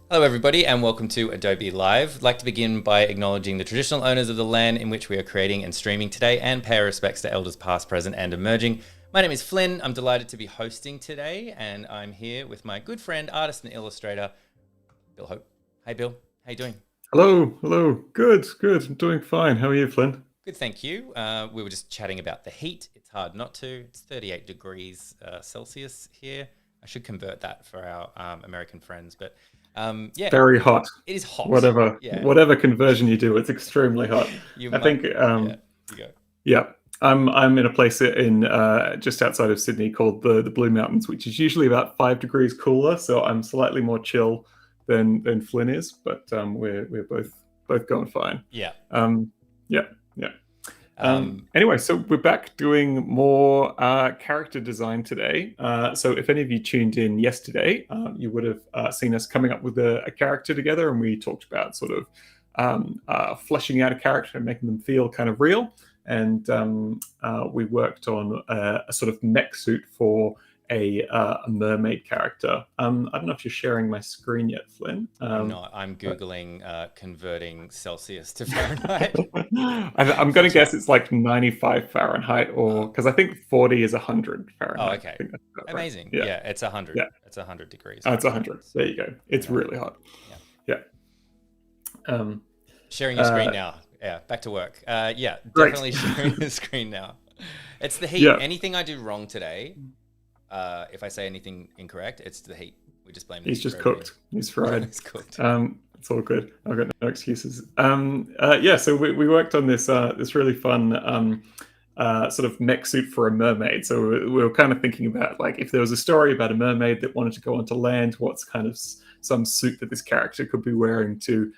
Hello, everybody, and welcome to Adobe Live. I'd like to begin by acknowledging the traditional owners of the land in which we are creating and streaming today and pay our respects to elders past, present, and emerging. My name is Flynn. I'm delighted to be hosting today, and I'm here with my good friend, artist and illustrator, Bill Hope. Hey, Bill. How you doing? Hello. Good. I'm doing fine. How are you, Flynn? Good, thank you. We were just chatting about the heat. It's hard not to. It's 38 degrees Celsius here. I should convert that for our American friends, but yeah, Very hot. it is hot. Whatever Yeah, whatever conversion you do, it's extremely hot. you I might. think Yeah, you go. yeah. I'm in a place in just outside of Sydney called the Blue Mountains, which is usually about 5 degrees cooler. So I'm slightly more chill than Flynn is, but we're both going fine. Yeah. Um, yeah, yeah. Um, Anyway, so we're back doing more character design today. So if any of you tuned in yesterday, you would have seen us coming up with a character together, and we talked about sort of fleshing out a character and making them feel kind of real. And we worked on a sort of mech suit for a mermaid character. I don't know if you're sharing my screen yet, Flynn. I'm not. I'm Googling converting Celsius to Fahrenheit I'm for going to guess chat. it's like 95 Fahrenheit, or Uh, because I think 40 is 100 oh, Fahrenheit. I okay. think that's about right. Amazing. Yeah, Yeah, it's 100. yeah. It's 100 degrees It's Fahrenheit. 100. There you go. Very It's nice. really hot. Yeah. Yeah. Um, Sharing your screen uh, now. Yeah, back to work. Yeah, Great. definitely sharing the screen now. It's the heat. Yeah, Anything I do wrong today, if I say anything incorrect, it's the heat. We just blame the he's heat for just everything. cooked. He's fried. It's cooked. It's all good. I've got no excuses. Yeah, so we worked on this really fun sort of mech suit for a mermaid. So we were kind of thinking about like if there was a story about a mermaid that wanted to go onto land, what's kind of some suit that this character could be wearing to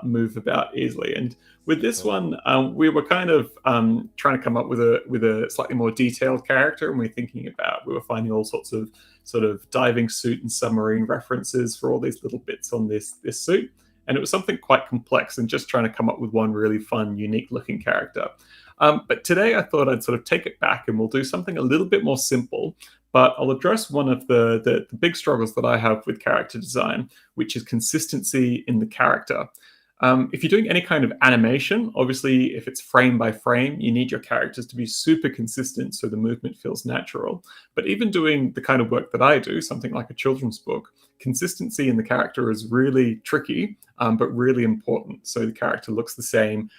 move about easily. And with this Cool. one, we were kind of trying to come up with a slightly more detailed character, and we were finding all sorts of sort of diving suit and submarine references for all these little bits on this suit. And it was something quite complex, and just trying to come up with one really fun, unique looking character. But today I thought I'd sort of take it back and we'll do something a little bit more simple. But I'll address one of the big struggles that I have with character design, which is consistency in the character. If you're doing any kind of animation, obviously, if it's frame by frame, you need your characters to be super consistent so the movement feels natural. But even doing the kind of work that I do, something like a children's book, consistency in the character is really tricky, but really important. So the character looks the same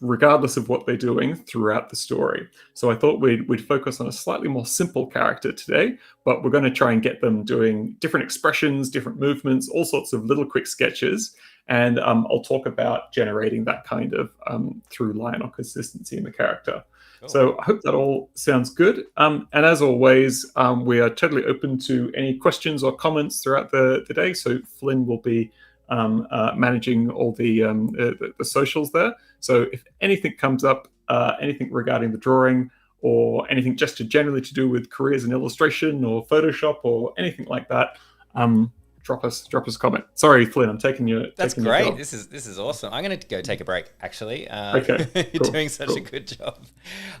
regardless of what they're doing throughout the story. So I thought we'd focus on a slightly more simple character today, but we're going to try and get them doing different expressions, different movements, all sorts of little quick sketches. And I'll talk about generating that kind of through line or consistency in the character. Cool. So I hope that all sounds good. And as always, we are totally open to any questions or comments throughout the day. So Flynn will be managing all the socials there. So if anything comes up, anything regarding the drawing or anything just generally to do with careers in illustration or Photoshop or anything like that, drop us a comment. Sorry, Flynn, I'm That's taking your great. job. This is awesome. I'm going to go take a break. Actually, Okay, you're cool, doing such a cool. good job.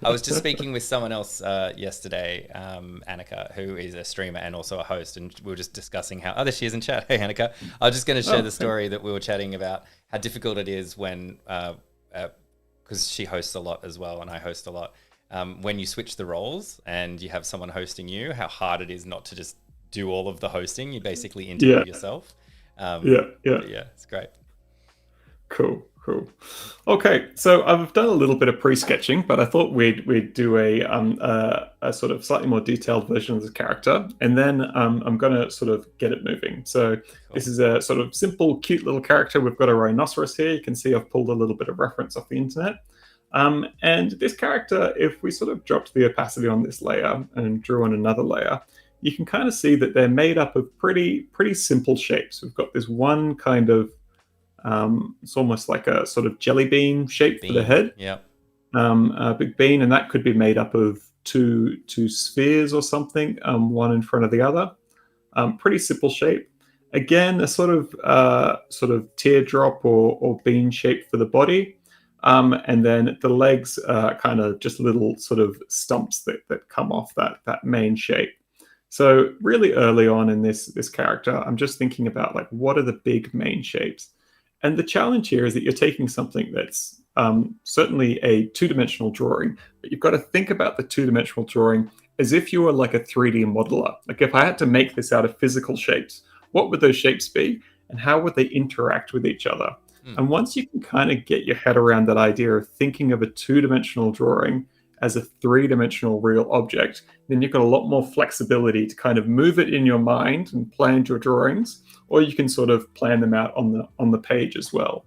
I was just speaking with someone else yesterday, Annika, who is a streamer and also a host, and we were just discussing how. Oh, there she is in chat. Hey, Annika. I was just going to share Oh, the hey. story that we were chatting about how difficult it is when, because she hosts a lot as well, and I host a lot. When you switch the roles and you have someone hosting you, how hard it is not to just do all of the hosting. You basically interview Yeah, yourself. yeah. But yeah, it's great. Cool. Okay, so I've done a little bit of pre-sketching, but I thought we'd do a sort of slightly more detailed version of the character, and then I'm going to sort of get it moving. So Cool. this is a sort of simple, cute little character. We've got a rhinoceros here. You can see I've pulled a little bit of reference off the internet. And this character, if we sort of dropped the opacity on this layer and drew on another layer, you can kind of see that they're made up of pretty simple shapes. We've got this one kind of it's almost like a sort of jelly bean shape for the Bean. head, Yeah. a big bean, and that could be made up of two spheres or something, one in front of the other. Pretty simple shape. Again, a sort of teardrop or bean shape for the body, and then the legs are kind of just little sort of stumps that come off that main shape. So really early on in this character, I'm just thinking about like what are the big main shapes. And the challenge here is that you're taking something that's certainly a two-dimensional drawing, but you've got to think about the two-dimensional drawing as if you were like a 3D modeler. Like if I had to make this out of physical shapes, what would those shapes be and how would they interact with each other? And once you can kind of get your head around that idea of thinking of a two-dimensional drawing as a three-dimensional real object, then you've got a lot more flexibility to kind of move it in your mind and plan your drawings, or you can sort of plan them out on the page as well.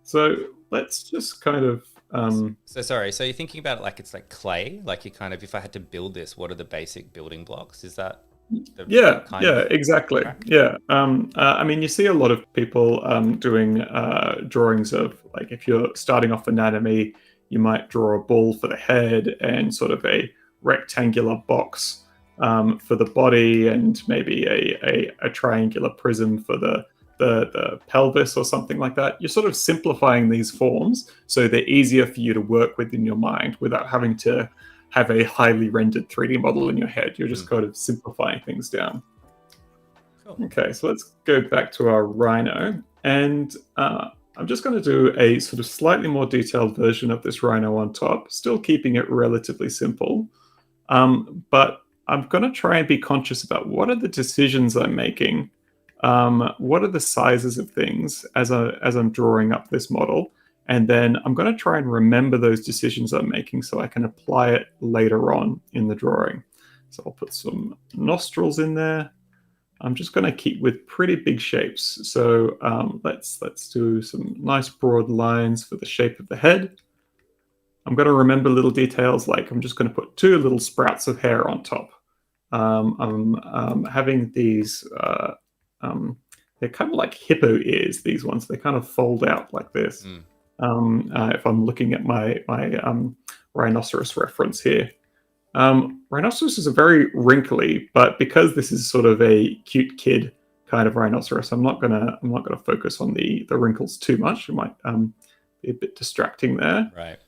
So let's just kind of So you're thinking about it like it's like clay, like you kind of, if I had to build this, what are the basic building blocks? Is that exactly. Yeah. I mean, you see a lot of people doing drawings of, like, if you're starting off anatomy, you might draw a ball for the head and sort of a rectangular box for the body, and maybe a triangular prism for the pelvis or something like that. You're sort of simplifying these forms so they're easier for you to work with in your mind without having to have a highly rendered 3D model in your head. You're just kind of simplifying things down. Cool. Okay, so let's go back to our Rhino. And I'm just going to do a sort of slightly more detailed version of this Rhino on top, still keeping it relatively simple. But I'm going to try and be conscious about what are the decisions I'm making, what are the sizes of things as I'm drawing up this model. And then I'm going to try and remember those decisions I'm making so I can apply it later on in the drawing. So I'll put some nostrils in there. I'm just going to keep with pretty big shapes. So let's do some nice broad lines for the shape of the head. I'm going to remember little details, like I'm just going to put two little sprouts of hair on top. I'm having these, they're kind of like hippo ears, these ones. They kind of fold out like this. If I'm looking at my rhinoceros reference here. Rhinoceroses are very wrinkly, but because this is sort of a cute kid kind of rhinoceros, I'm not gonna focus on the wrinkles too much. It might be a bit distracting there. Right.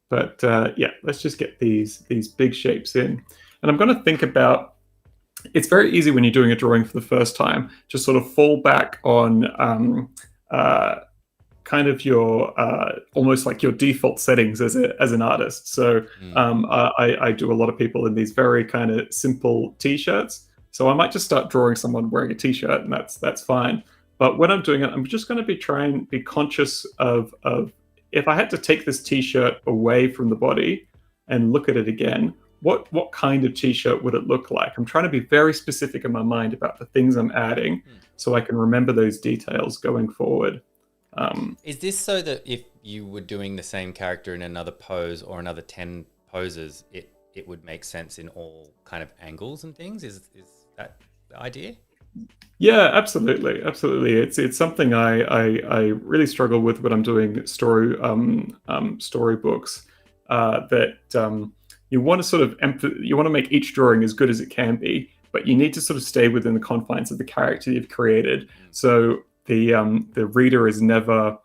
But yeah, let's just get these big shapes in. And I'm going to think about, it's very easy when you're doing a drawing for the first time, just sort of fall back on kind of your almost like your default settings as an artist. So I do a lot of people in these very kind of simple t-shirts. So I might just start drawing someone wearing a t-shirt, and that's fine. But when I'm doing it, I'm just going to try and be conscious of if I had to take this t-shirt away from the body and look at it again, what kind of t-shirt would it look like? I'm trying to be very specific in my mind about the things I'm adding so I can remember those details going forward. Is this so that if you were doing the same character in another pose or another 10 poses, it would make sense in all kind of angles and things? Is that the idea? Yeah, absolutely. It's something I really struggle with when I'm doing storybooks. That you want to sort of you want to make each drawing as good as it can be, but you need to sort of stay within the confines of the character you've created. So the reader is never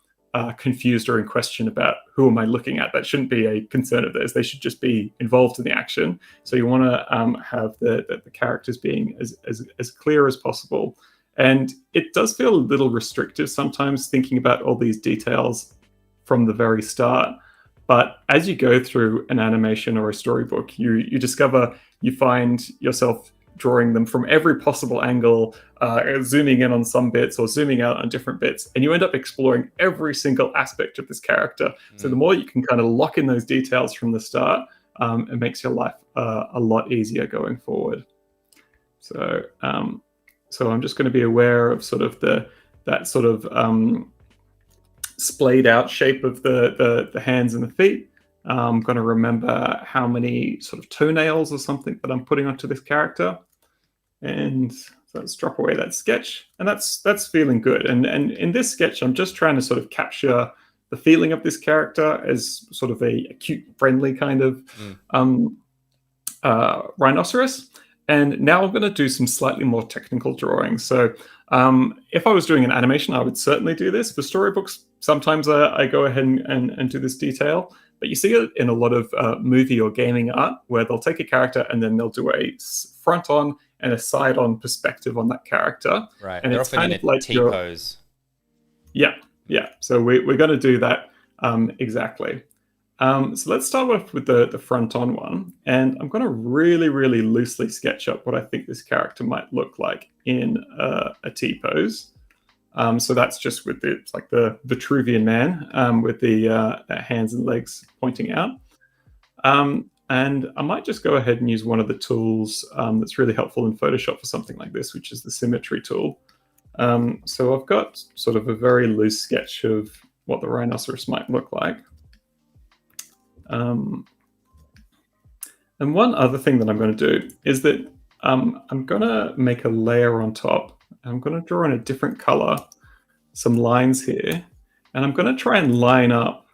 confused or in question about who am I looking at. That shouldn't be a concern of theirs. They should just be involved in the action. So you want to have the characters being as clear as possible. And it does feel a little restrictive sometimes thinking about all these details from the very start. But as you go through an animation or a storybook, you discover, you find yourself drawing them from every possible angle, zooming in on some bits or zooming out on different bits, and you end up exploring every single aspect of this character. So the more you can kind of lock in those details from the start, it makes your life a lot easier going forward. So I'm just going to be aware of sort of that sort of splayed out shape of the hands and the feet. I'm going to remember how many sort of toenails or something that I'm putting onto this character. And so let's drop away that sketch. And that's feeling good. And in this sketch, I'm just trying to sort of capture the feeling of this character as sort of a cute, friendly kind of rhinoceros. And now I'm going to do some slightly more technical drawings. So if I was doing an animation, I would certainly do this. For storybooks, sometimes I go ahead and do this detail. but you see it in a lot of movie or gaming art where they'll take a character and then they'll do a front-on and a side-on perspective on that character. Right. And They're it's often kind in of a like T-pose. Yeah. So we're going to do that exactly. So let's start off with the front-on one. And I'm going to really, really loosely sketch up what I think this character might look like in a T-pose. So that's just with it's like the Vitruvian man with the hands and legs pointing out. And I might just go ahead and use one of the tools that's really helpful in Photoshop for something like this, which is the symmetry tool. So I've got sort of a very loose sketch of what the rhinoceros might look like. And one other thing that I'm going to do is that I'm going to make a layer on top. I'm going to draw in a different color some lines here, and I'm going to try and line up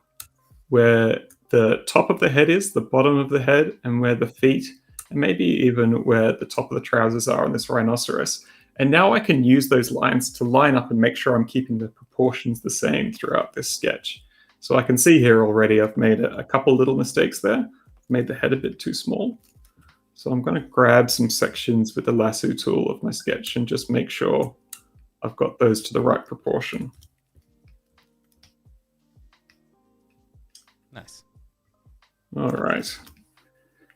where the top of the head is, the bottom of the head, and where the feet, and maybe even where the top of the trousers are on this rhinoceros. And now I can use those lines to line up and make sure I'm keeping the proportions the same throughout this sketch. So I can see here already I've made a couple little mistakes there. I've made the head a bit too small. So I'm going to grab some sections with the lasso tool of my sketch and just make sure I've got those to the right proportion. Nice. All right.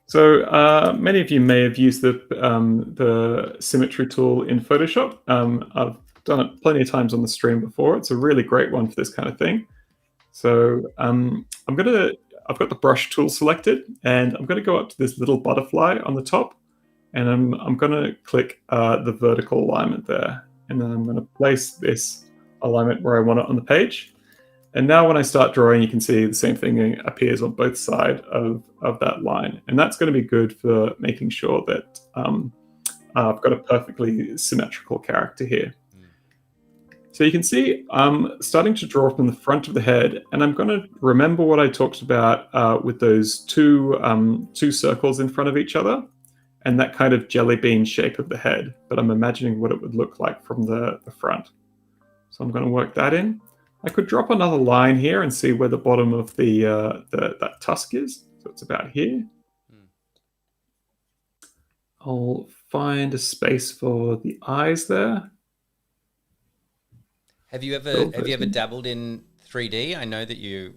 So many of you may have used the symmetry tool in Photoshop. I've done it plenty of times on the stream before. It's a really great one for this kind of thing. So I've got the brush tool selected, and I'm going to go up to this little butterfly on the top, and I'm going to click the vertical alignment there, and then I'm going to place this alignment where I want it on the page. And now when I start drawing, you can see the same thing appears on both sides of that line. And that's going to be good for making sure that I've got a perfectly symmetrical character here. So you can see I'm starting to draw from the front of the head, and I'm going to remember what I talked about with those two circles in front of each other and that kind of jelly bean shape of the head. But I'm imagining what it would look like from the front. So I'm going to work that in. I could drop another line here and see where the bottom of that tusk is. So it's about here. I'll find a space for the eyes there. Have you ever dabbled in 3D? I know that you,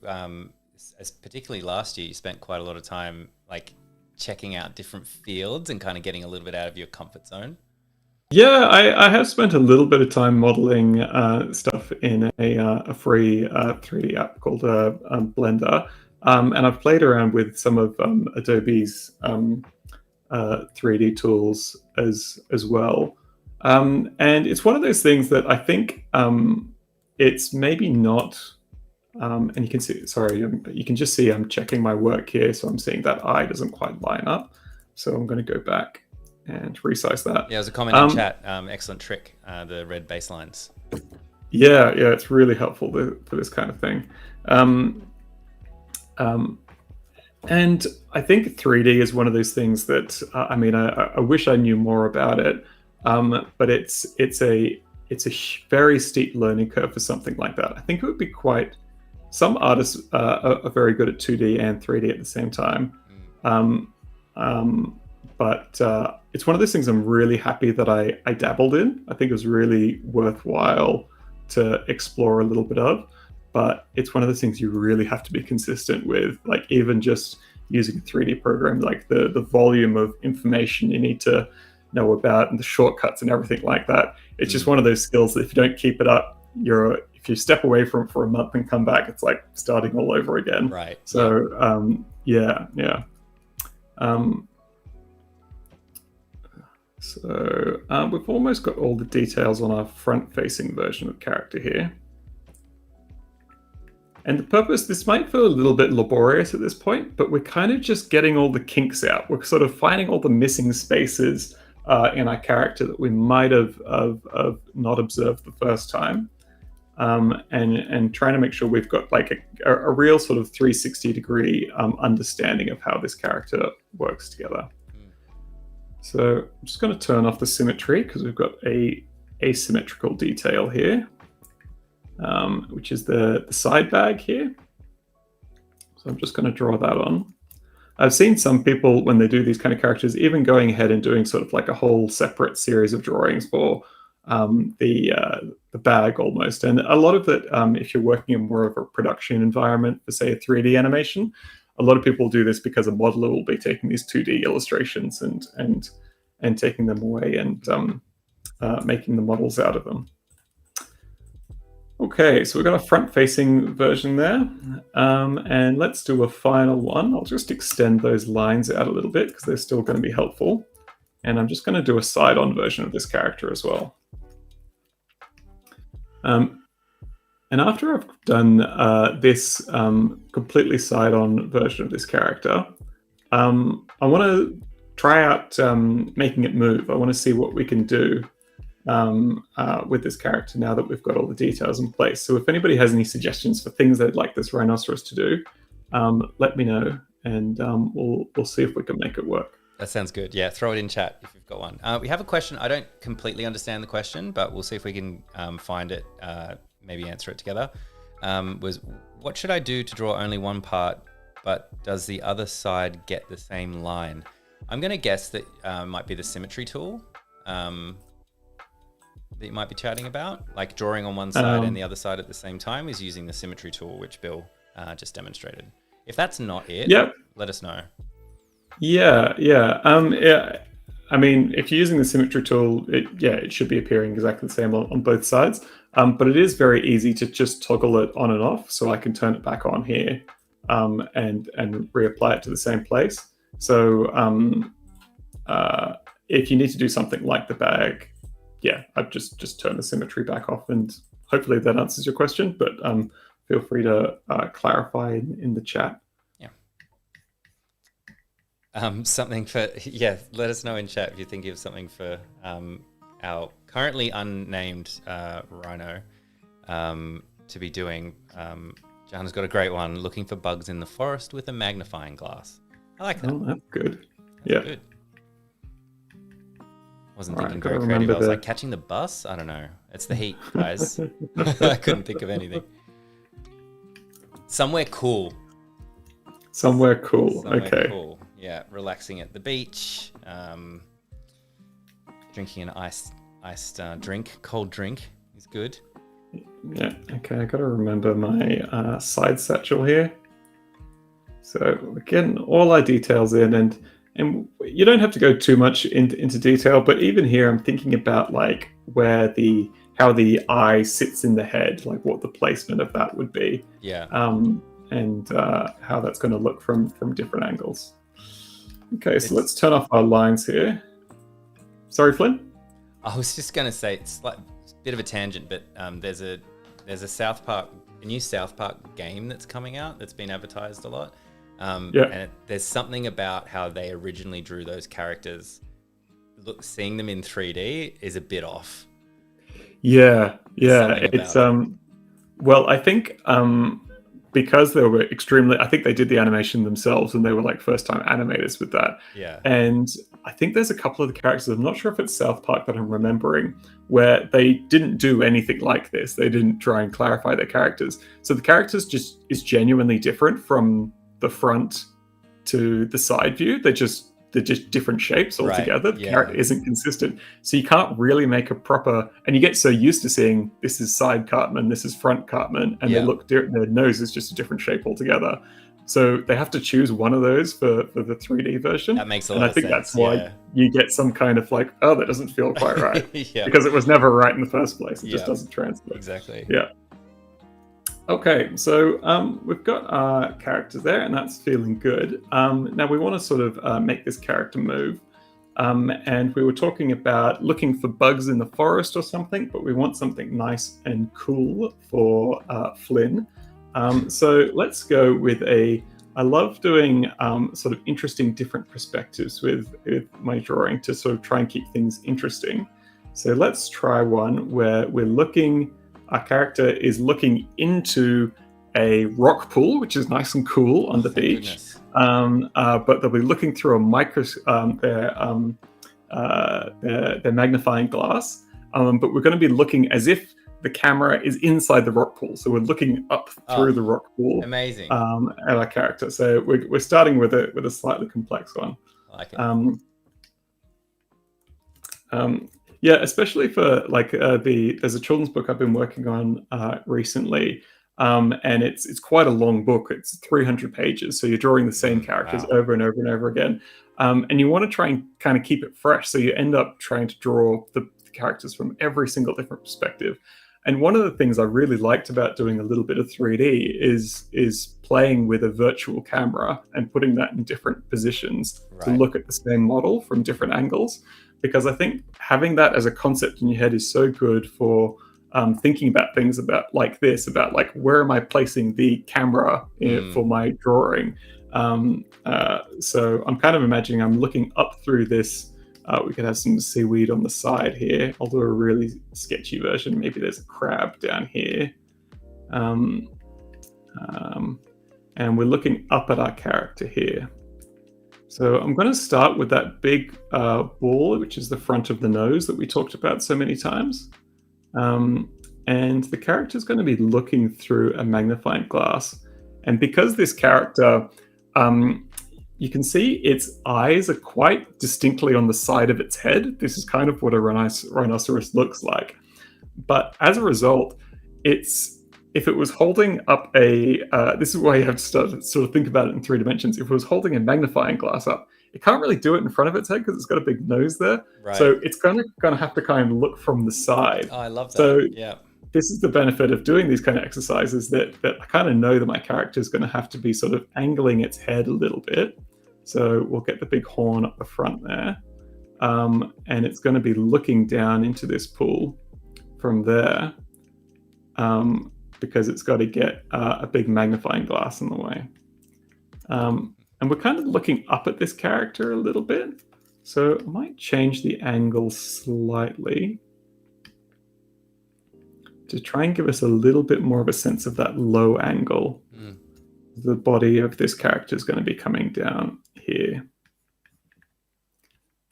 as particularly last year, you spent quite a lot of time like checking out different fields and kind of getting a little bit out of your comfort zone. Yeah, I have spent a little bit of time modeling stuff in a free 3D app called Blender, and I've played around with some of Adobe's 3D tools as well. And it's one of those things that I think it's maybe not. And you can see, sorry, you can just see I'm checking my work here, so I'm seeing that eye doesn't quite line up. So I'm going to go back and resize that. Yeah, there's a comment in chat. Excellent trick, the red baselines. Yeah, it's really helpful for this kind of thing. And I think 3D is one of those things that I wish I knew more about it, but it's a very steep learning curve for something like that. I think it would be quite. Some artists are very good at 2D and 3D at the same time. But it's one of those things I'm really happy that I dabbled in. I think it was really worthwhile to explore a little bit of, but it's one of those things you really have to be consistent with. Like even just using a 3D program, like the volume of information you need to know about and the shortcuts and everything like that. It's just one of those skills that if you don't keep it up, if you step away from it for a month and come back, it's like starting all over again. Right. So yeah. So we've almost got all the details on our front-facing version of the character here. And the purpose, this might feel a little bit laborious at this point, but we're kind of just getting all the kinks out. We're sort of finding all the missing spaces in our character that we might have not observed the first time. And trying to make sure we've got like a real sort of 360-degree understanding of how this character works together. So I'm just going to turn off the symmetry because we've got a asymmetrical detail here, which is the side bag here. So So I'm just going to draw that on. I've seen some people, when they do these kind of characters, even going ahead and doing sort of like a whole separate series of drawings for the bag almost. And a lot of it, if you're working in more of a production environment for, say, a 3D animation, a lot of people do this because a modeler will be taking these 2D illustrations and taking them away and making the models out of them. Okay, so we've got a front-facing version there, and let's do a final one. I'll just extend those lines out a little bit because they're still going to be helpful. And I'm just going to do a side-on version of this character as well. And after I've done this completely side-on version of this character, I want to try out making it move. I want to see what we can do with this character now that we've got all the details in place. So if anybody has any suggestions for things they'd like this rhinoceros to do, let me know, and we'll see if we can make it work. That sounds good. Yeah, throw it in chat if you've got one. We have a question. I don't completely understand the question, but we'll see if we can find it, maybe answer it together. Was what should I do to draw only one part, but does the other side get the same line? I'm going to guess that might be the symmetry tool that you might be chatting about. Like drawing on one side and the other side at the same time is using the symmetry tool, which Bill just demonstrated. If that's not it, let us know. Yeah. I mean, if you're using the symmetry tool, it should be appearing exactly the same on both sides. But it is very easy to just toggle it on and off. So I can turn it back on here and reapply it to the same place. So if you need to do something like the bag, I've just turned the symmetry back off, and hopefully that answers your question. But feel free to clarify in the chat. Something for, let us know in chat if you're thinking of something for our currently unnamed Rhino to be doing. Johanna's got a great one, looking for bugs in the forest with a magnifying glass. I like that. Oh, that's good. That's good. Wasn't thinking very creative. I was like, catching the bus? I don't know. It's the heat, guys. I couldn't think of anything. Somewhere cool. Somewhere cool. Okay. Cool. Yeah, relaxing at the beach, drinking an iced drink, cold drink is good. Yeah, okay, I got to remember my side satchel here. So we're getting all our details in, and you don't have to go too much into detail, but even here I'm thinking about like how the eye sits in the head, like what the placement of that would be. Yeah. And how that's going to look from different angles. Okay, so let's turn off our lines here. Sorry, Flynn? I was just going to say, it's like a bit of a tangent, but there's a new South Park game that's coming out that's been advertised a lot. And there's something about how they originally drew those characters. Seeing them in 3D is a bit off. Yeah. It's well, I think because they were I think they did the animation themselves, and they were like first time animators with that. Yeah. And I think there's a couple of the characters, I'm not sure if it's South Park that I'm remembering, where they didn't do anything like this. They didn't try and clarify their characters. So the characters just is genuinely different from the front to the side view. They're just different shapes altogether. Right. The character isn't consistent. So you can't really make a proper, and you get so used to seeing this is side Cartman, this is front Cartman, and they look their nose is just a different shape altogether. So they have to choose one of those for the 3D version. That makes a lot of sense. And I think that's why you get some kind of like, oh, that doesn't feel quite right. Yeah. Because it was never right in the first place. It just doesn't translate. Exactly. Yeah. Okay, so we've got our characters there, and that's feeling good. Now we want to sort of make this character move. And we were talking about looking for bugs in the forest or something, but we want something nice and cool for Flynn. So let's go with I love doing sort of interesting different perspectives with my drawing to sort of try and keep things interesting. So let's try one where our character is looking into a rock pool, which is nice and cool on the beach. But they'll be looking through a their magnifying glass. But we're going to be looking as if the camera is inside the rock pool, so we're looking up through the rock pool. Amazing. At our character. So we're starting with a slightly complex one. I like it. Yeah, especially for like there's a children's book I've been working on recently, and it's quite a long book. It's 300 pages, so you're drawing the same characters over and over and over again, and you want to try and kind of keep it fresh. So you end up trying to draw the characters from every single different perspective. And one of the things I really liked about doing a little bit of 3D is playing with a virtual camera and putting that in different positions to look at the same model from different angles. Because I think having that as a concept in your head is so good for thinking about things about like where am I placing the camera for my drawing. So I'm kind of imagining I'm looking up through this. We could have some seaweed on the side here. I'll do a really sketchy version. Maybe there's a crab down here. And we're looking up at our character here. So I'm going to start with that big ball, which is the front of the nose that we talked about so many times. And the character is going to be looking through a magnifying glass. And because this character, you can see its eyes are quite distinctly on the side of its head. This is kind of what a rhinoceros looks like. But as a result, if it was holding up this is why you have to start to sort of think about it in 3 dimensions. If it was holding a magnifying glass up, it can't really do it in front of its head because it's got a big nose there. Right. So it's going to have to kind of look from the side. Oh, I love that. So yeah. This is the benefit of doing these kind of exercises that I kind of know that my character is going to have to be sort of angling its head a little bit. So we'll get the big horn up the front there. And it's going to be looking down into this pool from there because it's got to get a big magnifying glass in the way. And we're kind of looking up at this character a little bit. So I might change the angle slightly to try and give us a little bit more of a sense of that low angle. The body of this character is going to be coming down here.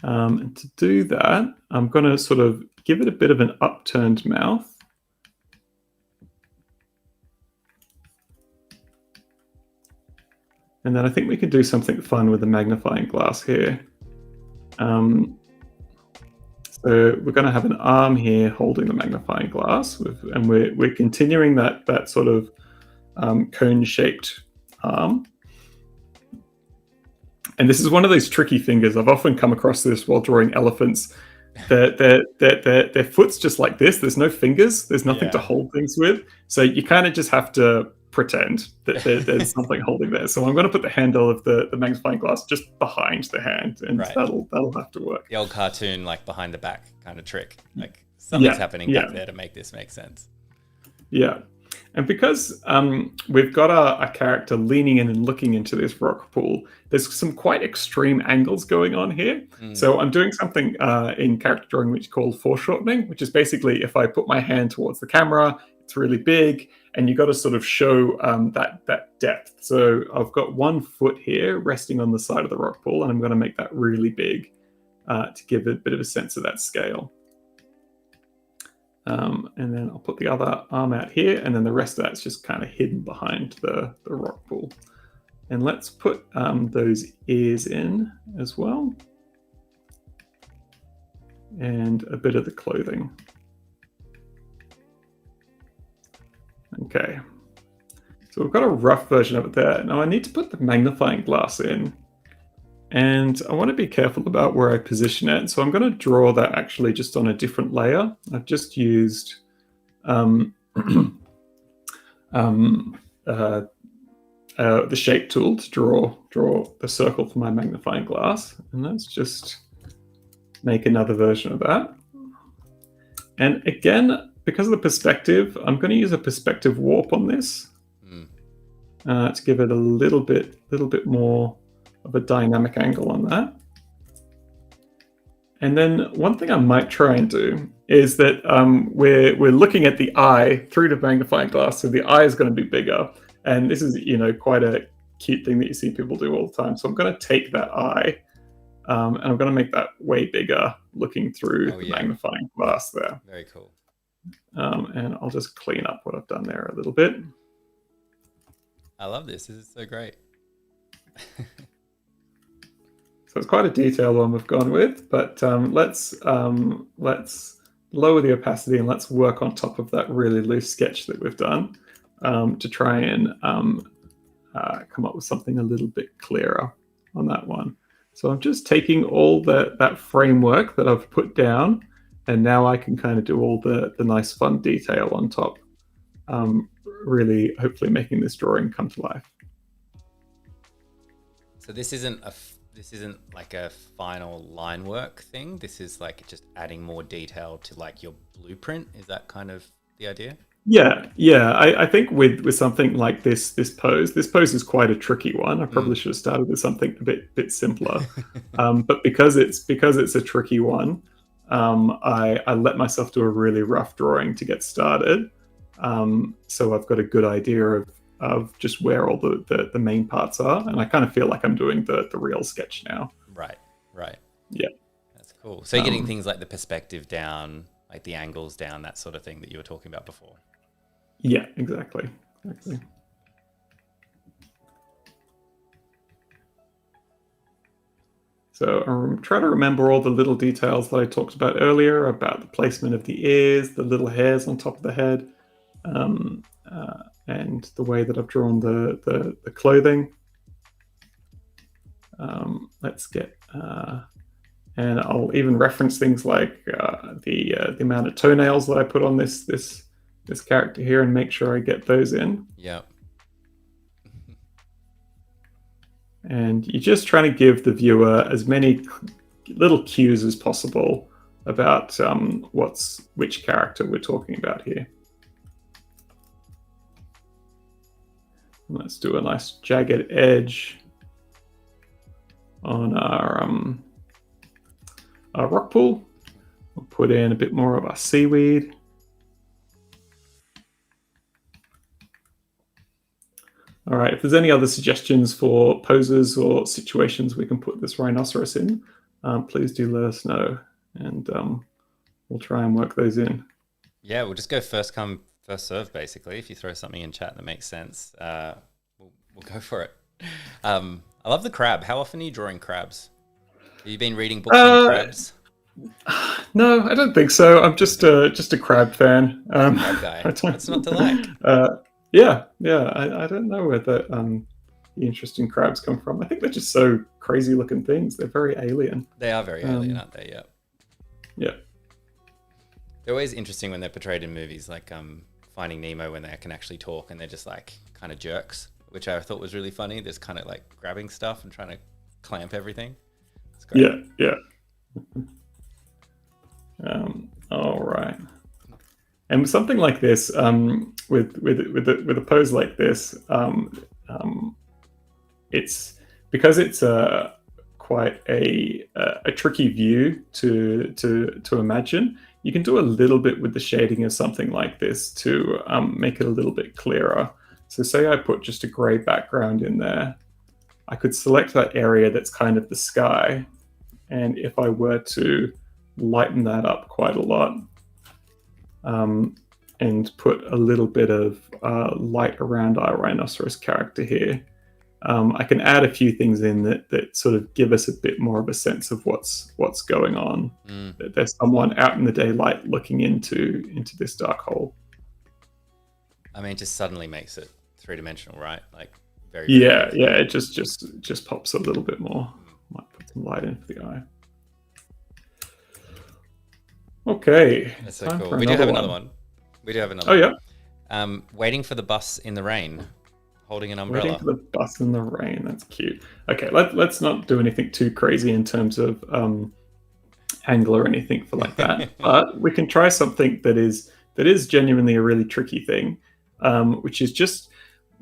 And to do that, I'm going to sort of give it a bit of an upturned mouth. And then I think we can do something fun with the magnifying glass here. So we're going to have an arm here holding the magnifying glass, and we're continuing that sort of cone-shaped arm. And this is one of those tricky fingers. I've often come across this while drawing elephants. Their foot's just like this. There's no fingers. There's nothing to hold things with. So you kind of just have to pretend that there's something holding there. So I'm going to put the handle of the magnifying glass just behind the hand, and that'll have to work. The old cartoon, like behind the back kind of trick. Like something's happening back there to make this make sense. Yeah. And because we've got a character leaning in and looking into this rock pool, there's some quite extreme angles going on here. So I'm doing something in character drawing which is called foreshortening, which is basically if I put my hand towards the camera, it's really big, and you got to sort of show that depth. So I've got 1 foot here resting on the side of the rock pool, and I'm going to make that really big to give a bit of a sense of that scale. And then I'll put the other arm out here, and then the rest of that's just kind of hidden behind the rock pool. And let's put those ears in as well, and a bit of the clothing. Okay, so we've got a rough version of it there. Now I need to put the magnifying glass in, and I want to be careful about where I position it. So I'm going to draw that actually just on a different layer. I've just used the shape tool to draw the circle for my magnifying glass. And let's just make another version of that. And again, because of the perspective, I'm going to use a perspective warp on this to give it a little bit more of a dynamic angle on that. And then one thing I might try and do is that we're looking at the eye through the magnifying glass, so the eye is going to be bigger. And this is quite a cute thing that you see people do all the time. So I'm going to take that eye and I'm going to make that way bigger, looking through the magnifying glass there. Very cool. And I'll just clean up what I've done there a little bit. I love this. This is so great. So it's quite a detailed one we've gone with, but let's lower the opacity and let's work on top of that really loose sketch that we've done to try and come up with something a little bit clearer on that one. So I'm just taking all that framework that I've put down, and now I can kind of do all the nice fun detail on top, really hopefully making this drawing come to life. So this isn't like a final line work thing. This is like just adding more detail to like your blueprint. Is that kind of the idea? Yeah. I think with something like this pose is quite a tricky one. I probably should have started with something a bit simpler. But because it's a tricky one, I let myself do a really rough drawing to get started. So I've got a good idea of just where all the main parts are, and I kind of feel like I'm doing the real sketch now. Right. Yeah. That's cool. So you're getting things like the perspective down, like the angles down, that sort of thing that you were talking about before. Yeah, exactly. So I'm trying to remember all the little details that I talked about earlier about the placement of the ears, the little hairs on top of the head, and the way that I've drawn the clothing. Let's get, and I'll even reference things like the amount of toenails that I put on this character here and make sure I get those in. Yeah. And you're just trying to give the viewer as many little cues as possible about which character we're talking about here. Let's do a nice jagged edge on our rock pool. We'll put in a bit more of our seaweed. All right, if there's any other suggestions for poses or situations we can put this rhinoceros in, please do let us know, and we'll try and work those in. Yeah, we'll just go first come, first serve, basically. If you throw something in chat that makes sense, we'll go for it. I love the crab. How often are you drawing crabs? Have you been reading books on crabs? No, I don't think so. I'm just a crab fan. Crab guy. What's not to like? Yeah. I don't know where the interesting crabs come from. I think they're just so crazy looking things. They're very alien. They are very alien, aren't they? Yeah. Yeah. They're always interesting when they're portrayed in movies, like Finding Nemo, when they can actually talk and they're just like kind of jerks, which I thought was really funny. There's kind of like grabbing stuff and trying to clamp everything. It's great. Yeah. All right. And something like this, with a pose like this, it's because it's quite a tricky view to imagine. You can do a little bit with the shading of something like this to make it a little bit clearer. So say I put just a gray background in there, I could select that area that's kind of the sky, and if I were to lighten that up quite a lot, and put a little bit of light around our rhinoceros character here, I can add a few things in that sort of give us a bit more of a sense of what's going on. That there's someone out in the daylight looking into this dark hole. I mean, it just suddenly makes it three-dimensional, right? Like very. Yeah. It just pops a little bit more. Might put some light in for the eye. Okay. That's so cool. We do have another one. Oh, yeah. Waiting for the bus in the rain, holding an umbrella. Waiting for the bus in the rain. That's cute. Okay, let's not do anything too crazy in terms of angle or anything for like that. But we can try something that is genuinely a really tricky thing, which is just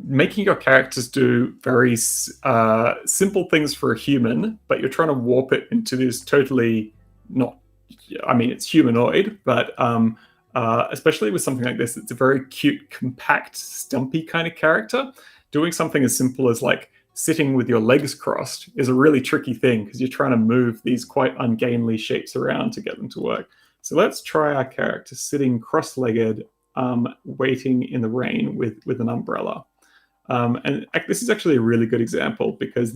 making your characters do very simple things for a human, but you're trying to warp it into this totally not. I mean, it's humanoid, but especially with something like this, it's a very cute, compact, stumpy kind of character. Doing something as simple as like sitting with your legs crossed is a really tricky thing because you're trying to move these quite ungainly shapes around to get them to work. So let's try our character sitting cross-legged, waiting in the rain with an umbrella. And this is actually a really good example because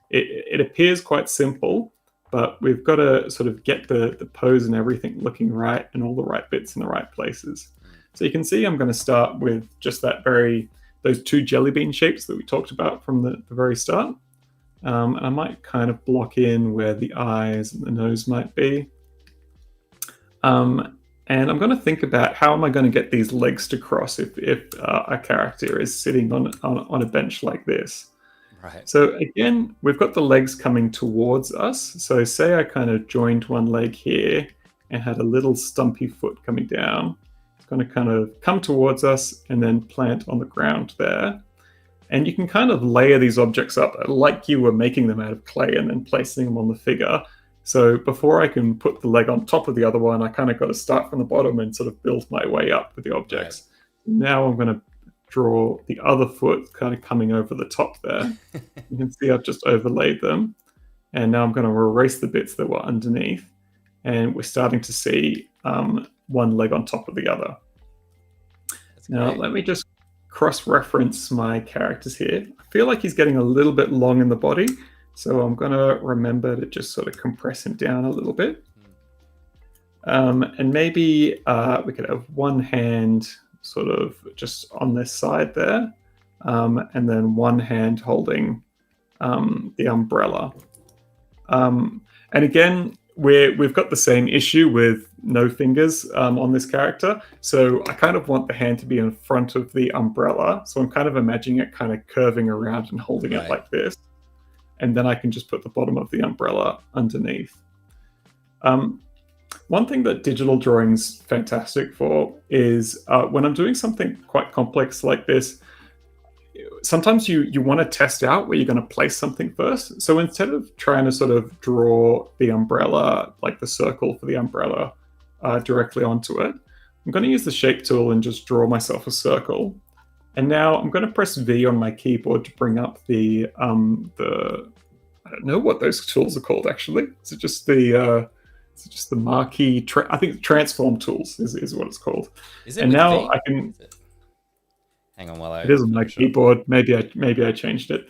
it appears quite simple, but we've got to sort of get the pose and everything looking right and all the right bits in the right places. So you can see I'm going to start with just those two jelly bean shapes that we talked about from the very start. And I might kind of block in where the eyes and the nose might be. And I'm going to think about how am I going to get these legs to cross if a character is sitting on a bench like this. Right. So again, we've got the legs coming towards us. So say I kind of joined one leg here and had a little stumpy foot coming down. It's going to kind of come towards us and then plant on the ground there. And you can kind of layer these objects up like you were making them out of clay and then placing them on the figure. So before I can put the leg on top of the other one, I kind of got to start from the bottom and sort of build my way up with the objects. Right. Now I'm going to draw the other foot kind of coming over the top there. You can see I've just overlaid them. And now I'm going to erase the bits that were underneath. And we're starting to see one leg on top of the other. Now let me just cross-reference my characters here. I feel like he's getting a little bit long in the body. So I'm going to remember to just sort of compress him down a little bit. And maybe we could have one hand sort of just on this side there. And then one hand holding the umbrella. And again, we've got the same issue with no fingers on this character. So I kind of want the hand to be in front of the umbrella. So I'm kind of imagining it kind of curving around and holding it like this. And then I can just put the bottom of the umbrella underneath. One thing that digital drawing's fantastic for is when I'm doing something quite complex like this, sometimes you want to test out where you're going to place something first. So instead of trying to sort of draw the umbrella, like the circle for the umbrella, directly onto it, I'm going to use the shape tool and just draw myself a circle. And now I'm going to press V on my keyboard to bring up the I don't know what those tools are called actually. Is it just the marquee? I think transform tools is what it's called. Is it? And now V? I can. Hang on while I. It is on my keyboard. Maybe I changed it.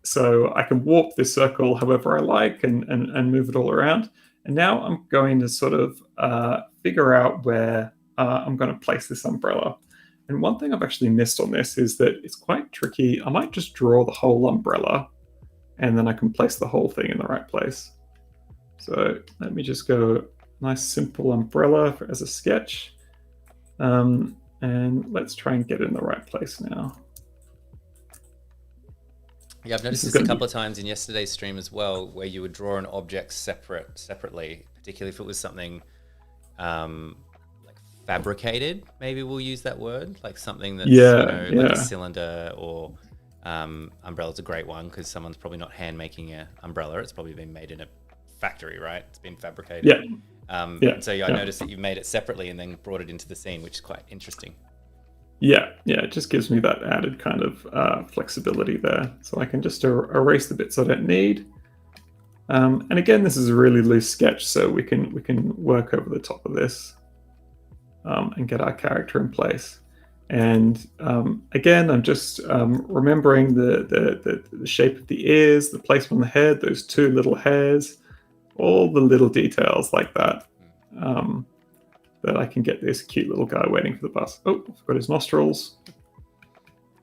So I can warp this circle however I like and move it all around. And now I'm going to sort of figure out where I'm going to place this umbrella. And one thing I've actually missed on this is that it's quite tricky. I might just draw the whole umbrella and then I can place the whole thing in the right place. So let me just go nice simple umbrella as a sketch. And let's try and get it in the right place now. Yeah, I've noticed this a couple of times in yesterday's stream as well, where you would draw an object separately, particularly if it was something like fabricated. Maybe we'll use that word, like something that's like a cylinder or umbrella's a great one because someone's probably not hand making an umbrella. It's probably been made in a factory, right? It's been fabricated. And so I noticed that you've made it separately and then brought it into the scene, which is quite interesting. Yeah, it just gives me that added kind of flexibility there. So I can just erase the bits I don't need. And again, this is a really loose sketch, so we can work over the top of this and get our character in place. And again, I'm just remembering the shape of the ears, the placement on the head, those two little hairs, all the little details like that. That I can get this cute little guy waiting for the bus. Oh, I forgot his nostrils.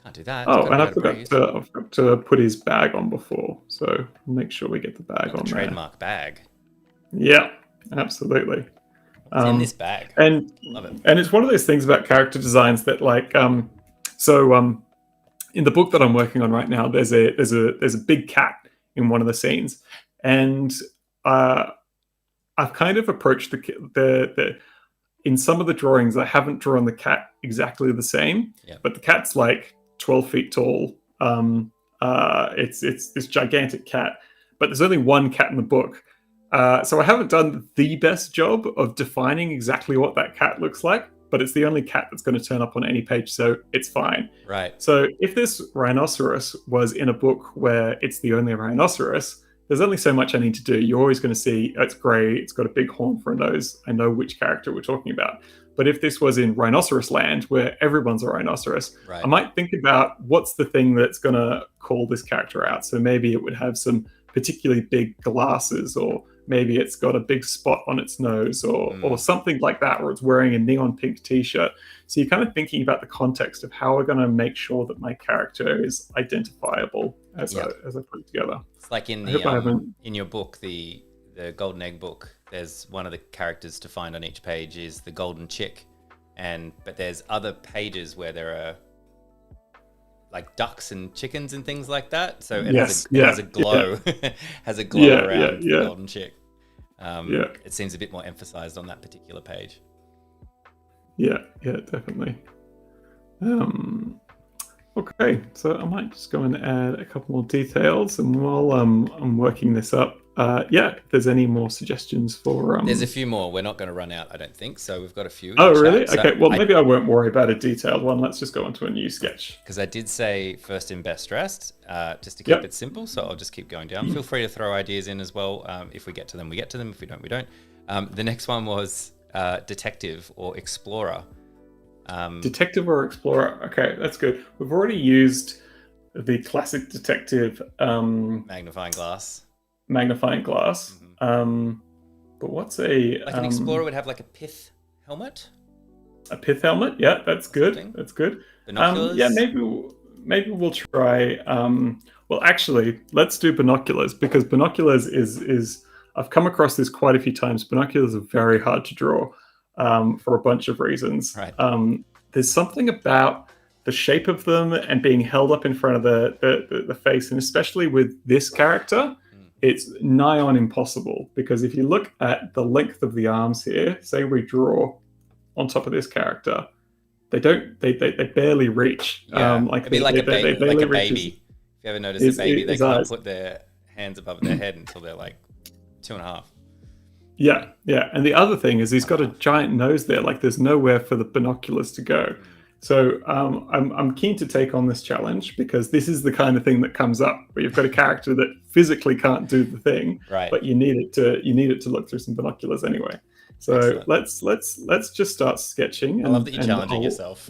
Can't do that. Oh, and I forgot to put his bag on before. So make sure we get the bag on there. Trademark bag. Yeah, absolutely. What's in this bag? And love it. And it's one of those things about character designs that, like, in the book that I'm working on right now, there's a big cat in one of the scenes, and I've kind of approached the in some of the drawings, I haven't drawn the cat exactly the same, but the cat's like 12 feet tall. It's this gigantic cat, but there's only one cat in the book. So I haven't done the best job of defining exactly what that cat looks like, but it's the only cat that's going to turn up on any page, so it's fine. Right. So if this rhinoceros was in a book where it's the only rhinoceros, there's only so much I need to do. You're always going to see it's grey, it's got a big horn for a nose. I know which character we're talking about. But if this was in Rhinoceros land, where everyone's a rhinoceros, Right. I might think about what's the thing that's going to call this character out. So maybe it would have some particularly big glasses, or maybe it's got a big spot on its nose, or something like that, or it's wearing a neon pink t-shirt. So you're kind of thinking about the context of how we're going to make sure that my character is identifiable as I put it together. It's like in in your book, the Golden Egg book, there's one of the characters to find on each page is the golden chick, but there's other pages where there are like ducks and chickens and things like that. So it has a glow, has a glow around the golden chick. It seems a bit more emphasized on that particular page. Yeah, definitely. Okay, so I might just go and add a couple more details, and while I'm working this up, if there's any more suggestions for... There's a few more. We're not going to run out, I don't think, so we've got a few. Oh, really? So okay, well, maybe I won't worry about a detailed one. Let's just go into a new sketch. Because I did say first in best dressed, just to keep it simple, so I'll just keep going down. Feel free to throw ideas in as well. If we get to them, we get to them. If we don't, we don't. The next one was detective or explorer. Detective or explorer. Okay, that's good. We've already used the classic detective magnifying glass. Mm-hmm. But what's an explorer would have like a pith helmet? A pith helmet? Yeah, that's good. That's good. Binoculars? Maybe we'll try. Well, actually, let's do binoculars, because binoculars is I've come across this quite a few times. Binoculars are very hard to draw for a bunch of reasons. Right. There's something about the shape of them and being held up in front of the face, and especially with this character, it's nigh on impossible, because if you look at the length of the arms here, say we draw on top of this character, they barely reach. It'd be like a baby. Like a baby. If you ever notice a baby, they can't put their hands above their head until they're like 2.5. Yeah. And the other thing is he's got a giant nose there. Like there's nowhere for the binoculars to go. So I'm keen to take on this challenge, because this is the kind of thing that comes up where you've got a character that physically can't do the thing, right? But you need it to look through some binoculars anyway. So let's just start sketching. I love that you're challenging yourself.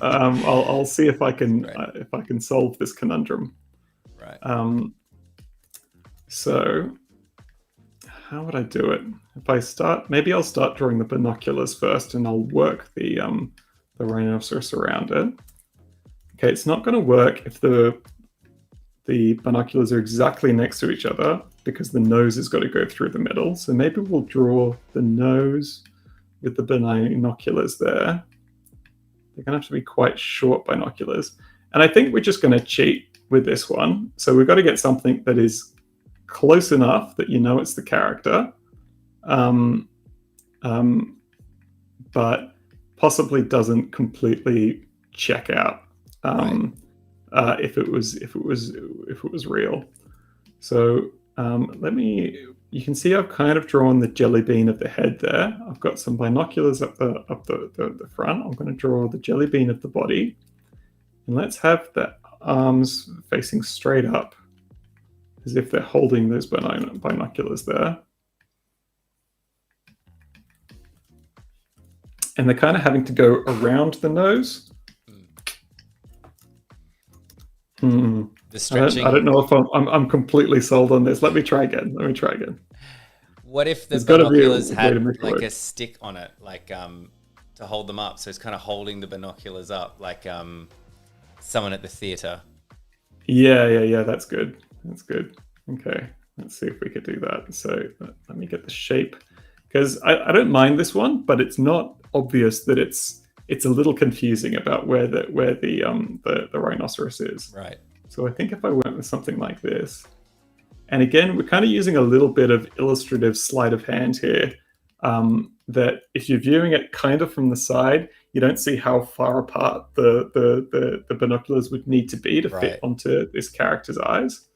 I'll see if I can solve this conundrum. Right. So how would I do it? Maybe I'll start drawing the binoculars first, and I'll work the rhinoceros around it. Okay, it's not going to work if the binoculars are exactly next to each other, because the nose has got to go through the middle. So maybe we'll draw the nose with the binoculars there. They're going to have to be quite short binoculars. And I think we're just going to cheat with this one. So we've got to get something that is close enough that you know it's the character, but possibly doesn't completely check out if it was real. So you can see I've kind of drawn the jelly bean of the head there. I've got some binoculars up the front. I'm going to draw the jelly bean of the body, and let's have the arms facing straight up, as if they're holding those binoculars there. And they're kind of having to go around the nose. The stretching. I don't know if I'm completely sold on this. Let me try again. What if the binoculars had like a stick on it, like to hold them up? So it's kind of holding the binoculars up, like someone at the theater. Yeah. That's good. Okay, let's see if we could do that. So let me get the shape, because I don't mind this one, but it's not obvious that it's a little confusing about where the rhinoceros is. Right. So I think if I went with something like this, and again, we're kind of using a little bit of illustrative sleight of hand here, that if you're viewing it kind of from the side, you don't see how far apart the binoculars would need to be to fit onto this character's eyes.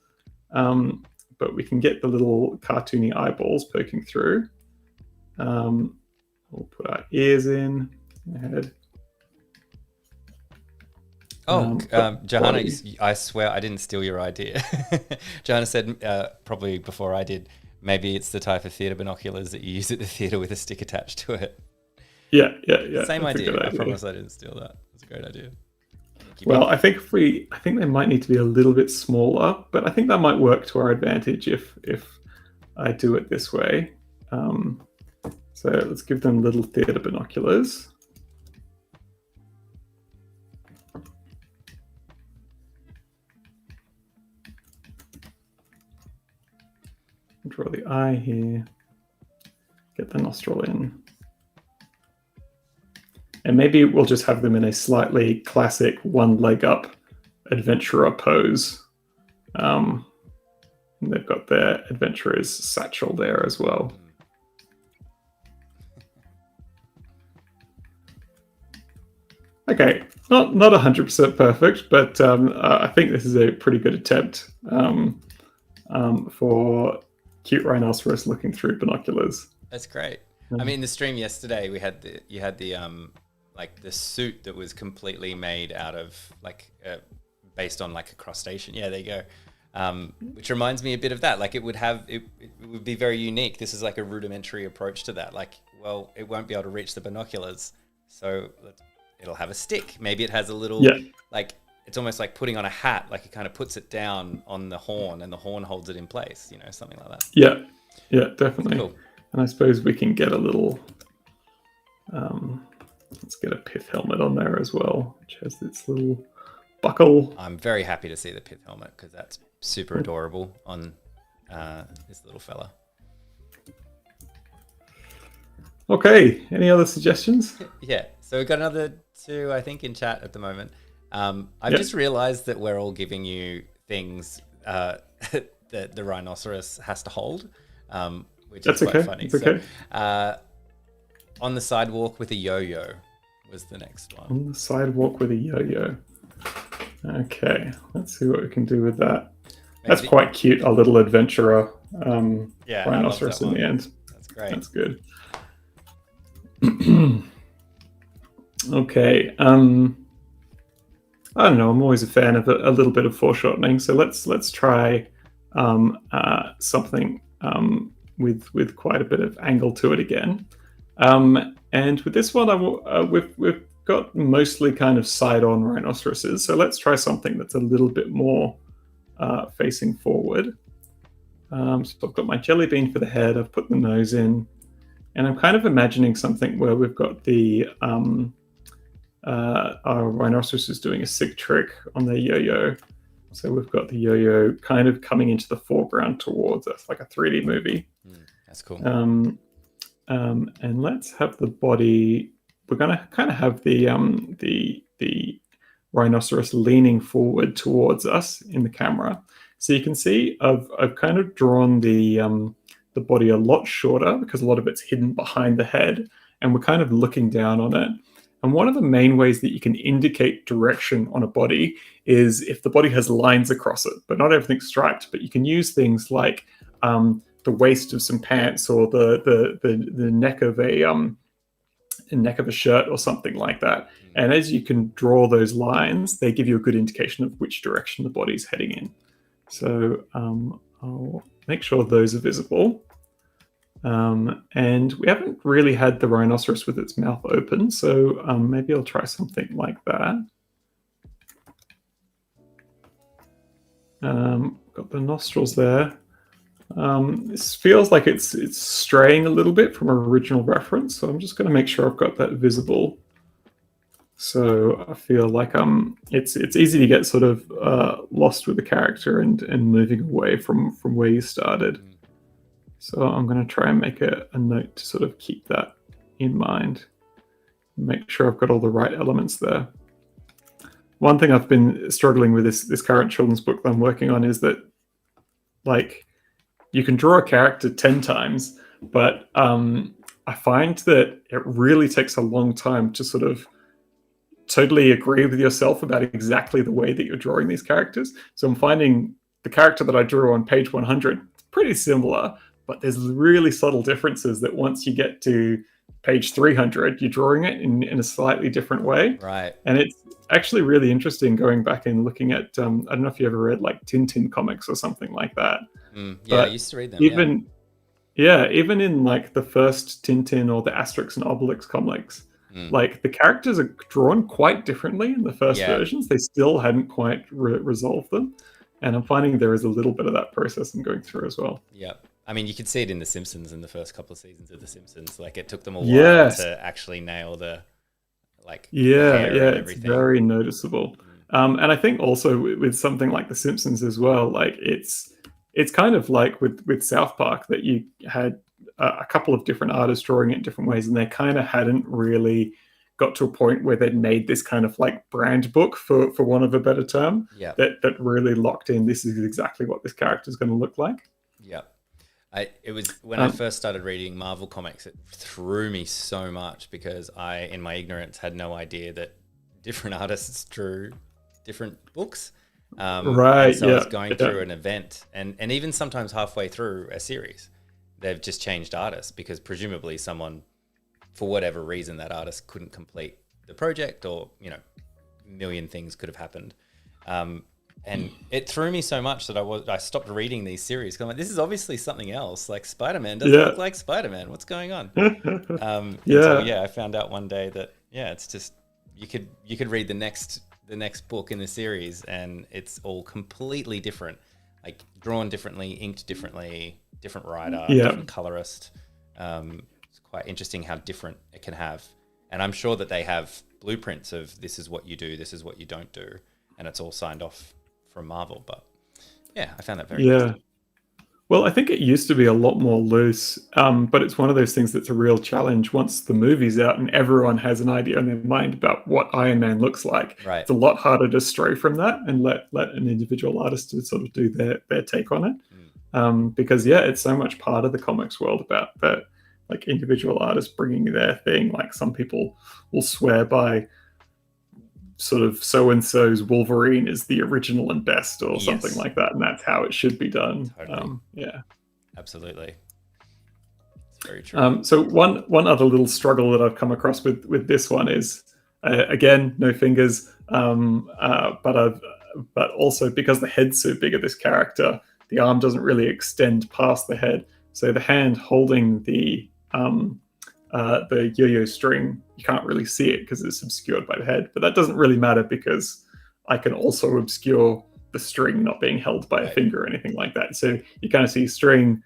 But we can get the little cartoony eyeballs poking through. We'll put our ears in, head. Johanna, body. I swear I didn't steal your idea. Johanna said, probably before I did, maybe it's the type of theatre binoculars that you use at the theatre with a stick attached to it. Yeah. Same That's a idea. good I idea. promise I didn't steal that. It's a great idea. Well, I think they might need to be a little bit smaller, but I think that might work to our advantage if I do it this way. So let's give them little theatre binoculars. Draw the eye here. Get the nostril in. And maybe we'll just have them in a slightly classic one leg up adventurer pose. They've got their adventurer's satchel there as well. Okay, not 100% perfect, but I think this is a pretty good attempt for cute rhinoceros looking through binoculars. That's great. I mean, the stream yesterday, you had the like the suit that was completely made out of like based on like a crustacean. Yeah, there you go. Which reminds me a bit of that. Like it would be very unique. This is like a rudimentary approach to that. Like, well, it won't be able to reach the binoculars, so it'll have a stick. Maybe it has a little, like, it's almost like putting on a hat. Like it kind of puts it down on the horn and the horn holds it in place, you know, something like that. Yeah, definitely. Cool. And I suppose we can get a little, let's get a pith helmet on there as well, which has this little buckle. I'm very happy to see the pith helmet because that's super adorable on this little fella. Okay, any other suggestions? Yeah, so we've got another two, I think, in chat at the moment. I've just realized that we're all giving you things that the rhinoceros has to hold, which is quite funny. That's okay. So, on the sidewalk with a yo-yo was the next one. On the sidewalk with a yo-yo. Okay, let's see what we can do with that. That's quite cute, a little adventurer rhinoceros in the end. That's great. That's good. Okay. I don't know. I'm always a fan of a little bit of foreshortening. So let's try something with quite a bit of angle to it again. And with this one, we've got mostly kind of side-on rhinoceroses. So let's try something that's a little bit more facing forward. So I've got my jelly bean for the head. I've put the nose in. And I'm kind of imagining something where we've got the our rhinoceros is doing a sick trick on the yo-yo. So we've got the yo-yo kind of coming into the foreground towards us, like a 3D movie. That's cool. And let's have the body. We're going to kind of have the rhinoceros leaning forward towards us in the camera. So you can see I've kind of drawn the body a lot shorter because a lot of it's hidden behind the head, and we're kind of looking down on it. And one of the main ways that you can indicate direction on a body is if the body has lines across it, but not everything's striped. But you can use things like the waist of some pants or the neck of a shirt or something like that. And as you can draw those lines, they give you a good indication of which direction the body's heading in. So I'll make sure those are visible. And we haven't really had the rhinoceros with its mouth open, so maybe I'll try something like that. Got the nostrils there. This feels like it's straying a little bit from original reference, so I'm just going to make sure I've got that visible. So I feel like it's easy to get sort of lost with the character and moving away from where you started. So I'm going to try and make a note to sort of keep that in mind. Make sure I've got all the right elements there. One thing I've been struggling with this current children's book that I'm working on is that, like, you can draw a character 10 times, but I find that it really takes a long time to sort of totally agree with yourself about exactly the way that you're drawing these characters. So I'm finding the character that I drew on page 100, it's pretty similar, but there's really subtle differences that once you get to page 300, you're drawing it in a slightly different way. Right. And it's actually really interesting going back and looking at, I don't know if you ever read like Tintin comics or something like that. Yeah, But I used to read them. even in like the first Tintin or the Asterix and Obelix comics, like the characters are drawn quite differently in the first versions. They still hadn't quite resolved them. And I'm finding there is a little bit of that process I'm going through as well. Yeah. I mean, you could see it in The Simpsons in the first couple of seasons of The Simpsons. Like it took them a while to actually nail the hair and everything. It's very noticeable. And I think also with something like The Simpsons as well, like it's kind of like with South Park that you had a couple of different artists drawing it in different ways, and they kind of hadn't really got to a point where they'd made this kind of like brand book, for want of a better term, that really locked in, this is exactly what this character is going to look like. Yeah. It was when I first started reading Marvel comics, it threw me so much because I, in my ignorance, had no idea that different artists drew different books. So I was going through an event and even sometimes halfway through a series, they've just changed artists because presumably someone, for whatever reason, that artist couldn't complete the project, or a million things could have happened. And it threw me so much that I stopped reading these series. I'm like, this is obviously something else. Like Spider-Man doesn't look like Spider-Man. What's going on? I found out one day that it's just you could read the next book in the series and it's all completely different, like drawn differently, inked differently, different writer, different colorist. It's quite interesting how different it can have. And I'm sure that they have blueprints of this is what you do, this is what you don't do, and it's all signed off from Marvel. But I found that very interesting. Well, I think it used to be a lot more loose, but it's one of those things that's a real challenge once the movie's out and everyone has an idea in their mind about what Iron Man looks like. Right. It's a lot harder to stray from that and let an individual artist to sort of do their take on it. Because it's so much part of the comics world about that, like individual artists bringing their thing. Like some people will swear by sort of so-and-so's Wolverine is the original and best, or something like that, and that's how it should be done. Totally. Absolutely. It's very true. So one other little struggle that I've come across with this one is, again, no fingers, but also because the head's so big of this character, the arm doesn't really extend past the head. So the hand holding the yo-yo string, you can't really see it because it's obscured by the head. But that doesn't really matter because I can also obscure the string not being held by a finger or anything like that. So you kind of see string.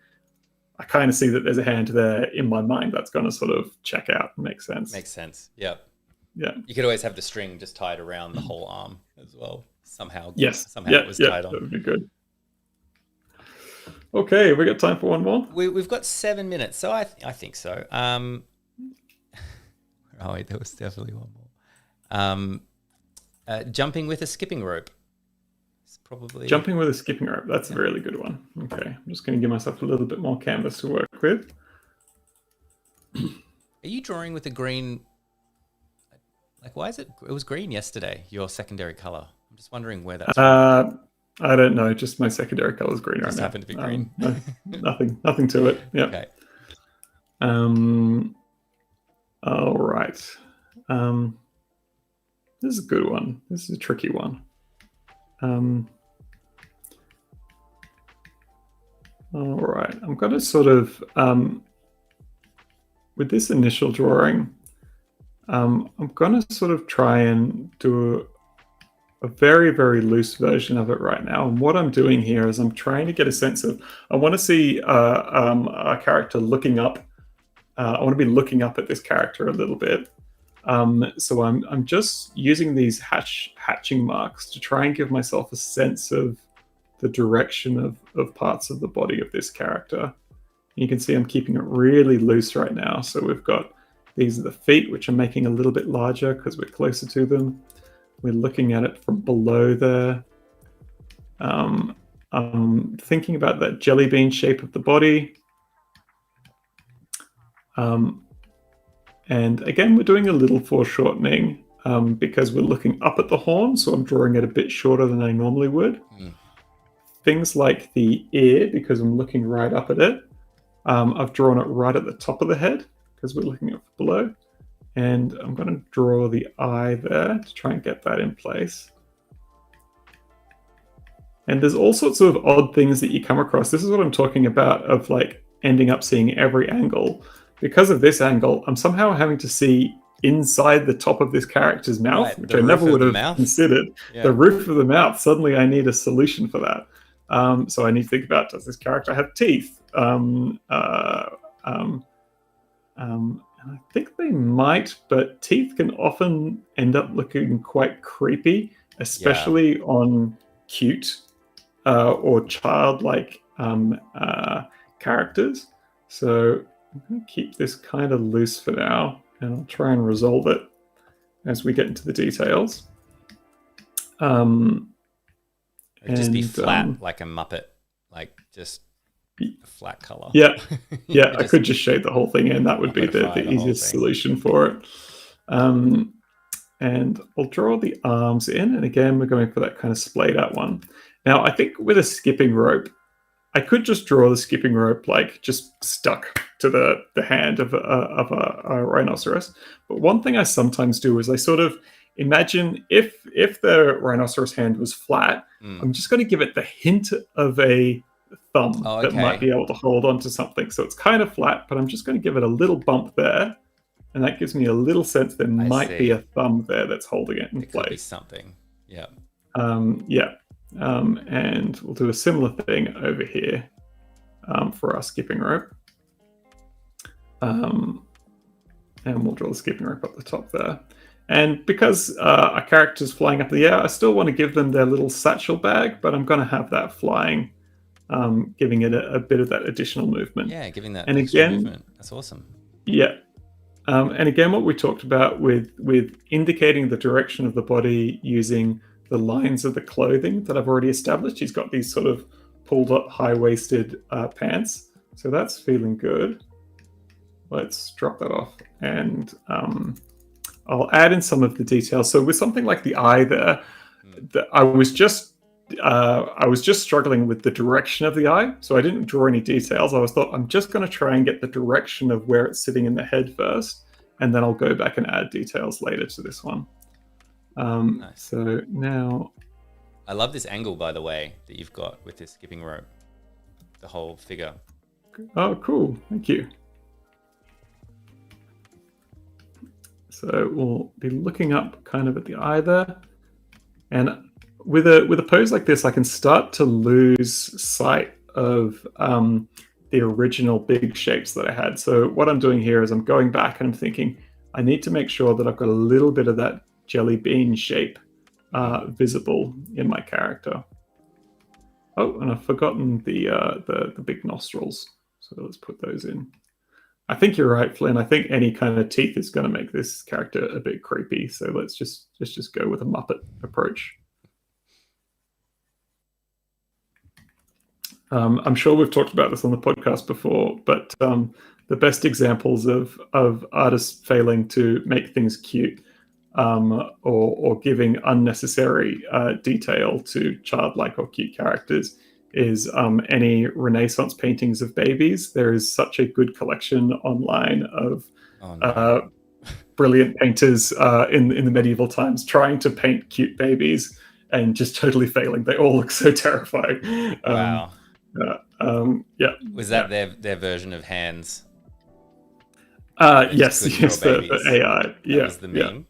I kind of see that there's a hand there in my mind that's going to sort of check out and make sense. Makes sense. Yeah. You could always have the string just tied around the whole arm as well. Somehow it was tied on. That would be good. Okay, we got time for one more? We've got 7 minutes, so I think so. Oh, wait, there was definitely one more. Jumping with a skipping rope. It's probably... Jumping with a skipping rope. That's a really good one. Okay, I'm just going to give myself a little bit more canvas to work with. Are you drawing with a green... Like, why is it... It was green yesterday, your secondary color. I'm just wondering where that's from. I don't know. Just my secondary color is green right now. Just happened to be green. Nothing to it. Yeah. Okay. All right. This is a good one. This is a tricky one. All right. I'm going to sort of, with this initial drawing, I'm going to sort of try and do a very, very loose version of it right now. And what I'm doing here is I'm trying to get a sense of, I want to see a character looking up. I want to be looking up at this character a little bit. So I'm just using these hatching marks to try and give myself a sense of the direction of parts of the body of this character. You can see I'm keeping it really loose right now. So we've got, these are the feet, which I'm making a little bit larger because we're closer to them. We're looking at it from below there. I'm thinking about that jelly bean shape of the body. And again, we're doing a little foreshortening because we're looking up at the horn, so I'm drawing it a bit shorter than I normally would. Things like the ear, because I'm looking right up at it, I've drawn it right at the top of the head because we're looking at below. And I'm going to draw the eye there to try and get that in place. And there's all sorts of odd things that you come across. This is what I'm talking about, of like ending up seeing every angle. Because of this angle, I'm somehow having to see inside the top of this character's mouth, Right, which I never would have considered. Yeah. The roof of the mouth, suddenly I need a solution for that. So I need to think about, does this character have teeth? And I think they might, but teeth can often end up looking quite creepy, especially on cute or childlike characters. So I'm going to keep this kind of loose for now, and I'll try and resolve it as we get into the details. It'd just be flat, like a Muppet, like just a flat color. Yeah, yeah. I could just shade the whole thing in. That would be the easiest solution for it. And I'll draw the arms in, and again, we're going for that kind of splayed out one. Now, I think with a skipping rope, I could just draw the skipping rope like just stuck to the hand of a rhinoceros. But one thing I sometimes do is I sort of imagine if the rhinoceros hand was flat, I'm just going to give it the hint of a thumb that might be able to hold onto something. So it's kind of flat, but I'm just going to give it a little bump there. And that gives me a little sense there might be a thumb there that's holding it in place. Could be something. Yeah. Yeah. And we'll do a similar thing over here for our skipping rope. And we'll draw the skipping rope up the top there. And because our character's flying up in the air, I still want to give them their little satchel bag, but I'm going to have that flying, giving it a bit of that additional movement. Yeah, giving that movement. That's awesome. Yeah. And again, what we talked about with indicating the direction of the body using the lines of the clothing that I've already established. He's got these sort of pulled up high-waisted pants. So that's feeling good. Let's drop that off. And I'll add in some of the details. So with something like the eye there, I was just struggling with the direction of the eye. So I didn't draw any details. I'm just going to try and get the direction of where it's sitting in the head first. And then I'll go back and add details later to this one. Nice. So now, I love this angle, by the way, that you've got with this skipping rope, the whole figure. Oh, cool! Thank you. So we'll be looking up kind of at the eye there, and with a pose like this, I can start to lose sight of the original big shapes that I had. So what I'm doing here is I'm going back and I'm thinking I need to make sure that I've got a little bit of that jelly bean shape visible in my character. Oh, and I've forgotten the big nostrils. So let's put those in. I think you're right, Flynn. I think any kind of teeth is going to make this character a bit creepy. So let's just go with a Muppet approach. I'm sure we've talked about this on the podcast before, but the best examples of artists failing to make things cute or giving unnecessary detail to childlike or cute characters is any Renaissance paintings of babies. There is such a good collection online of brilliant painters in the medieval times trying to paint cute babies and just totally failing. They all look so terrifying. Wow. Yeah. Was that their version of Hands? Yes, the AI. That was the meme.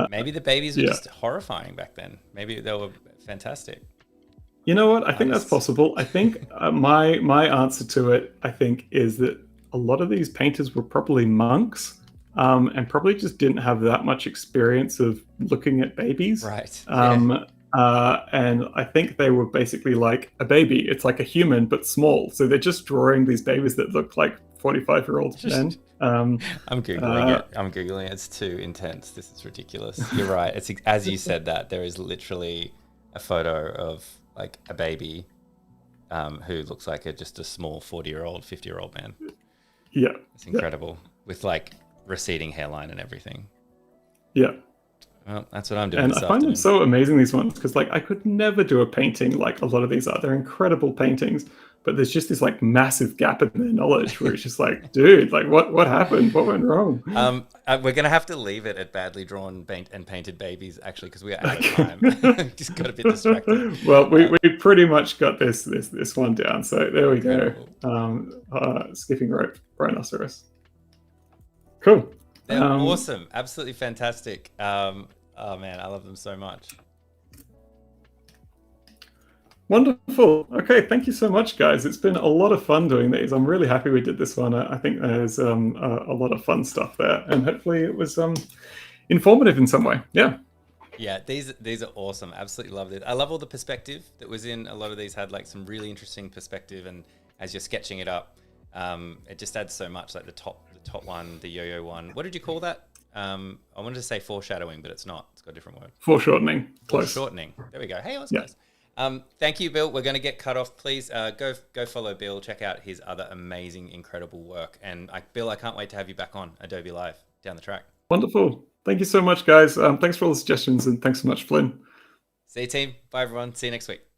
Maybe the babies were just horrifying back then. Maybe they were fantastic. You know what? I think that's possible. I think my answer to it, I think, is that a lot of these painters were probably monks and probably just didn't have that much experience of looking at babies. Right. And I think they were basically like a baby. It's like a human, but small. So they're just drawing these babies that look like 45-year-old men. I'm Googling it. I'm Googling it. It's too intense. This is ridiculous. You're right. It's as you said that. There is literally a photo of like a baby who looks like just a small 40-year-old, 50-year-old man. Yeah. It's incredible. With like receding hairline and everything. Yeah. Well, that's what I'm doing. And I find them so amazing, these ones, because like I could never do a painting like a lot of these are. They're incredible paintings, but there's just this like massive gap in their knowledge where it's just like, dude, like what happened? What went wrong? We're gonna have to leave it at badly drawn and painted babies, actually, because we are out of time. Just got a bit distracted. Well, we pretty much got this one down. So there we go. Skipping rope rhinoceros. Cool. They're awesome. Absolutely fantastic. Oh man, I love them so much. Wonderful. Okay, thank you so much, guys. It's been a lot of fun doing these. I'm really happy we did this one. I think there's a lot of fun stuff there, and hopefully it was informative in some way. Yeah. Yeah, these are awesome. Absolutely love it. I love all the perspective that was in. A lot of these had like some really interesting perspective, and as you're sketching it up, it just adds so much. Like the top one, the yo-yo one. What did you call that? I wanted to say foreshadowing, but it's not. It's got a different word. Foreshortening. Close. Foreshortening. There we go. Hey, I was close. Thank you, Bill. We're going to get cut off. Please go follow Bill. Check out his other amazing, incredible work. And Bill, I can't wait to have you back on Adobe Live down the track. Wonderful. Thank you so much, guys. Thanks for all the suggestions, and thanks so much, Flynn. See you, team. Bye, everyone. See you next week.